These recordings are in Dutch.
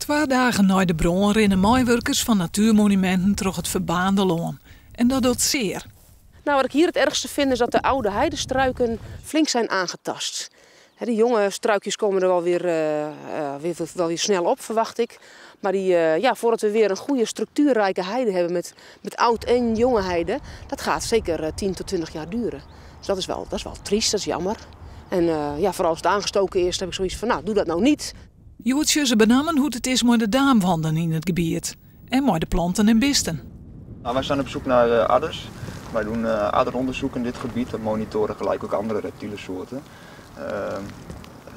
2 dagen na de bron rennen meewerkers van Natuurmonumenten terug het verbaande loon. En dat doet zeer. Nou, wat ik hier het ergste vind is dat de oude heidestruiken flink zijn aangetast. De jonge struikjes komen er wel weer snel op, verwacht ik. Maar voordat we weer een goede structuurrijke heide hebben met oud en jonge heide, dat gaat zeker 10 tot 20 jaar duren. Dus dat is wel triest, dat is jammer. En vooral als het aangestoken is, heb ik zoiets van, nou, doe dat nou niet. Joetje, ze benamen hoe het is met de daamwanden in het gebied. En met de planten en beesten. Nou, wij zijn op zoek naar adders. Wij doen adderonderzoek in dit gebied en monitoren gelijk ook andere reptiele soorten.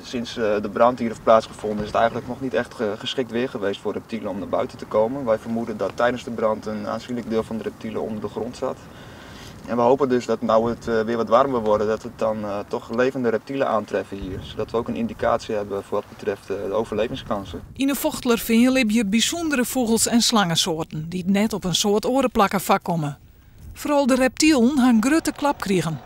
Sinds de brand hier heeft plaatsgevonden is het eigenlijk nog niet echt geschikt weer geweest voor reptielen om naar buiten te komen. Wij vermoeden dat tijdens de brand een aanzienlijk deel van de reptielen onder de grond zat. En we hopen dus dat nou het weer wat warmer wordt, dat we dan toch levende reptielen aantreffen hier. Zodat we ook een indicatie hebben voor wat betreft de overlevingskansen. In de Vochtlerveer heb je bijzondere vogels- en slangensoorten die net op een soort orenplakken vakkomen. Vooral de reptielen gaan grote klap krijgen.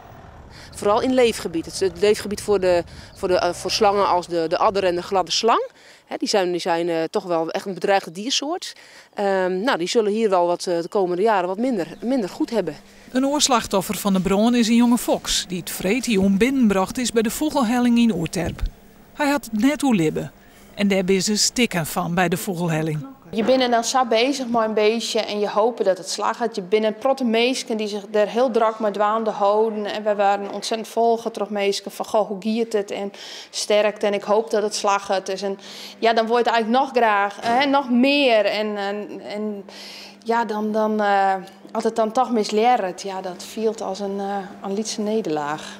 Vooral in leefgebied. Het is het leefgebied voor slangen als de adder en de gladde slang. Die zijn toch wel echt een bedreigde diersoort. Die zullen hier wel de komende jaren wat minder goed hebben. Een oorslachtoffer van de bron is een jonge fox die het vreedjoen binnenbracht is bij de vogelhelling in Oerterp. Hij had het net hoe libben en daar ben ze stikken van bij de vogelhelling. Je bent dan zo bezig met een beestje en je hoopt dat het slag gaat. Je bent een protte meisken die zich daar heel druk met dwaande houden. En we waren ontzettend volgetrokken meisken van goh, hoe giet het en sterkt en ik hoop dat het slag gaat. Dus en ja, dan wordt het eigenlijk nog graag, nog meer en als het dan toch misleert, ja, dat voelt als een lietse nederlaag.